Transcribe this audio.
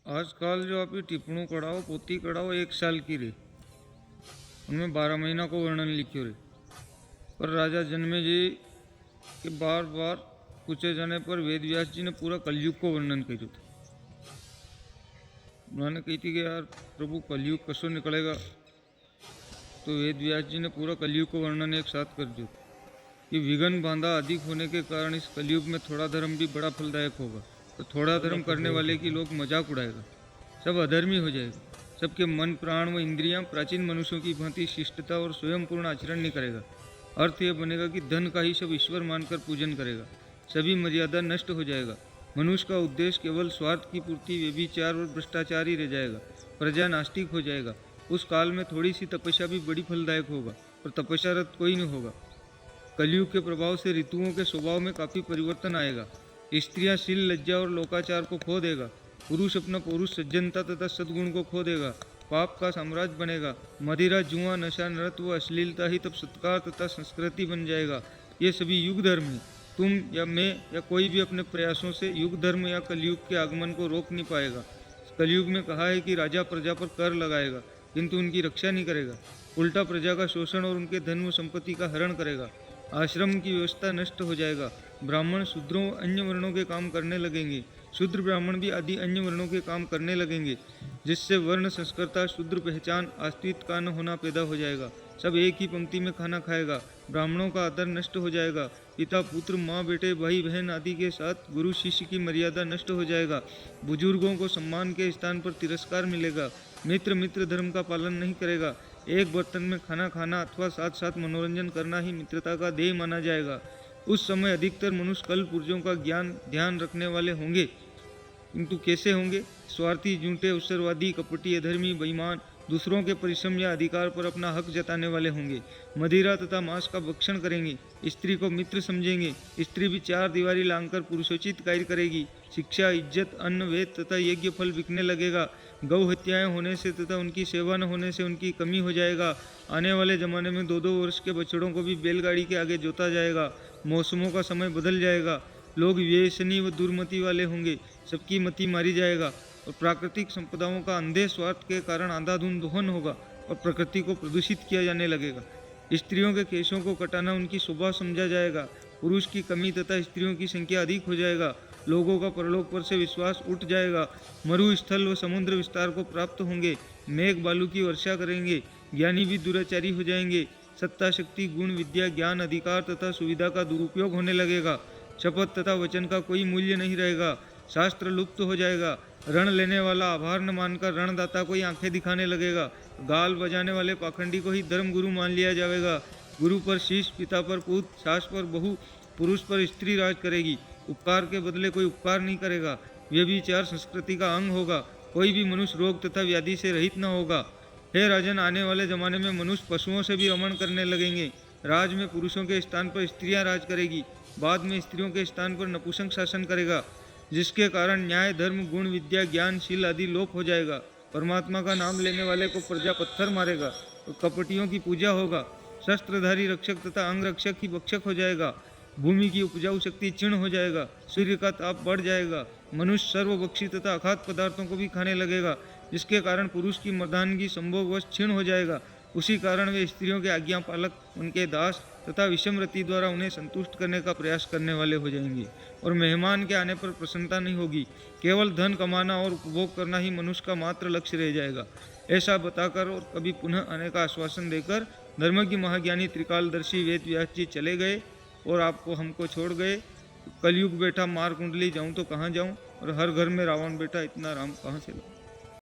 आजकल जो आप ये टिप्पणों कढ़ाओ पोती कढ़ाओ 1 साल की रे, उनमें 12 महीना को वर्णन लिखियो रे। पर राजा जन्मे जी के बार बार पूछे जाने पर वेद व्यास जी ने पूरा कलयुग को वर्णन कर्યું था। उन्होंने कही थी कि यार प्रभु कलयुग कसो निकलेगा, तो वेद व्यास जी ने पूरा कलयुग को वर्णन एक साथ कर दिया कि विघन बांधा अधिक होने के कारण इस कलयुग में थोड़ा धर्म भी बड़ा फलदायक होगा, तो थोड़ा धर्म करने वाले की लोग मजाक उड़ाएगा, सब अधर्मी हो जाएगा, सबके मन प्राण व इंद्रियां प्राचीन मनुष्यों की भांति शिष्टता और स्वयं पूर्ण आचरण नहीं करेगा। अर्थ यह बनेगा कि धन का ही सब ईश्वर मानकर पूजन करेगा, सभी मर्यादा नष्ट हो जाएगा, मनुष्य का उद्देश्य केवल स्वार्थ की पूर्ति व्यभिचार और भ्रष्टाचार ही रह जाएगा, प्रजा नास्तिक हो जाएगा। उस काल में थोड़ी सी तपस्या भी बड़ी फलदायक होगा, पर तपस्यारत कोई नहीं होगा। कलयुग के प्रभाव से ऋतुओं के स्वभाव में काफी परिवर्तन आएगा। स्त्रियां शील लज्जा और लोकाचार को खो देगा, पुरुष अपना पुरुष सज्जनता तथा सद्गुण को खो देगा, पाप का साम्राज्य बनेगा, मदिरा जुआ नशा नृत्य व अश्लीलता ही तब सत्कार तथा संस्कृति बन जाएगा। ये सभी युग धर्म है। तुम या मैं या कोई भी अपने प्रयासों से युग धर्म या कलयुग के आगमन को रोक नहीं पाएगा। कलयुग में कहा है कि राजा प्रजा पर कर लगाएगा किंतु उनकी रक्षा नहीं करेगा, उल्टा प्रजा का शोषण और उनके धन व संपत्ति का हरण करेगा। आश्रम की व्यवस्था नष्ट हो जाएगा, ब्राह्मण शूद्रों अन्य वर्णों के काम करने लगेंगे, शूद्र ब्राह्मण भी आदि अन्य वर्णों के काम करने लगेंगे, जिससे वर्ण संस्कृता शूद्र पहचान अस्तित्व का न होना पैदा हो जाएगा। सब एक ही पंक्ति में खाना खाएगा, ब्राह्मणों का आदर नष्ट हो जाएगा, पिता पुत्र माँ बेटे भाई बहन आदि के साथ गुरु शिष्य की मर्यादा नष्ट हो जाएगा, बुजुर्गों को सम्मान के स्थान पर तिरस्कार मिलेगा, मित्र धर्म का पालन नहीं करेगा, एक बर्तन में खाना खाना अथवा साथ साथ मनोरंजन करना ही मित्रता का ध्येय माना जाएगा। उस समय अधिकतर मनुष्य कल पुर्जों का ज्ञान ध्यान रखने वाले होंगे, किंतु कैसे होंगे? स्वार्थी, झूठे, अवसरवादी, कपटी, अधर्मी, बेईमान, दूसरों के परिश्रम या अधिकार पर अपना हक जताने वाले होंगे, मदिरा तथा मांस का भक्षण करेंगे, स्त्री को मित्र समझेंगे, स्त्री भी 4 दीवारी लांघकर पुरुषोचित कार्य करेगी, शिक्षा इज्जत अन्न वेद तथा यज्ञ फल बिकने लगेगा, गौ हत्याएं होने से तथा उनकी सेवा न होने से उनकी कमी हो जाएगा। आने वाले ज़माने में 2-2 वर्ष के बछड़ों को भी बैलगाड़ी के आगे जोता जाएगा, मौसमों का समय बदल जाएगा, लोग व्यसनी व दुर्मति वाले होंगे, सबकी मति मारी जाएगा और प्राकृतिक संपदाओं का अंधे स्वार्थ के कारण अंधाधुंध दोहन होगा और प्रकृति को प्रदूषित किया जाने लगेगा। स्त्रियों के केशों को कटाना उनकी शोभा समझा जाएगा, पुरुष की कमी तथा स्त्रियों की संख्या अधिक हो जाएगा, लोगों का परलोक पर से विश्वास उठ जाएगा, मरुस्थल व समुद्र विस्तार को प्राप्त होंगे, मेघ बालू की वर्षा करेंगे, ज्ञानी भी दुराचारी हो जाएंगे, सत्ता शक्ति गुण विद्या ज्ञान अधिकार तथा सुविधा का दुरुपयोग होने लगेगा, शपथ तथा वचन का कोई मूल्य नहीं रहेगा, शास्त्र लुप्त हो जाएगा, ऋण लेने वाला आभार न मानकर ऋणदाता को ही आंखें दिखाने लगेगा, गाल बजाने वाले पाखंडी को ही धर्म गुरु मान लिया जाएगा, गुरु पर शिष्य, पिता पर पुत्र, सास पर बहू, पुरुष पर स्त्री राज करेगी, उपकार के बदले कोई उपकार नहीं करेगा, व्यभिचार संस्कृति का अंग होगा, कोई भी मनुष्य रोग तथा व्याधि से रहित न होगा। हे राजन, आने वाले जमाने में मनुष्य पशुओं से भी रमण करने लगेंगे, राज में पुरुषों के स्थान पर स्त्रियां राज करेगी, बाद में स्त्रियों के स्थान पर नपुंसक शासन करेगा, जिसके कारण न्याय धर्म गुण विद्या ज्ञान शील आदि लोप हो जाएगा। परमात्मा का नाम लेने वाले को प्रजा पत्थर मारेगा और कपटियों की पूजा होगा, शस्त्रधारी रक्षक तथा अंग रक्षक ही भक्षक हो जाएगा, भूमि की उपजाऊ शक्ति क्षीण हो जाएगा, सूर्य का ताप बढ़ जाएगा, मनुष्य सर्वभक्षी तथा अखाद्य पदार्थों को भी खाने लगेगा, जिसके कारण पुरुष की मर्दानगी संभोगवश क्षीण हो जाएगा। उसी कारण वे स्त्रियों के आज्ञा पालक, उनके दास तथा विषमरति द्वारा उन्हें संतुष्ट करने का प्रयास करने वाले हो जाएंगे और मेहमान के आने पर प्रसन्नता नहीं होगी, केवल धन कमाना और उपभोग करना ही मनुष्य का मात्र लक्ष्य रह जाएगा। ऐसा बताकर और कभी पुनः आने का आश्वासन देकर धर्म की महाज्ञानी त्रिकालदर्शी वेद व्यास जी चले गए और आपको हमको छोड़ गए। कलयुग बैठा मार कुंडली, जाऊँ तो कहाँ जाऊँ, और हर घर में रावण बैठा, इतना राम कहाँ से लाऊं।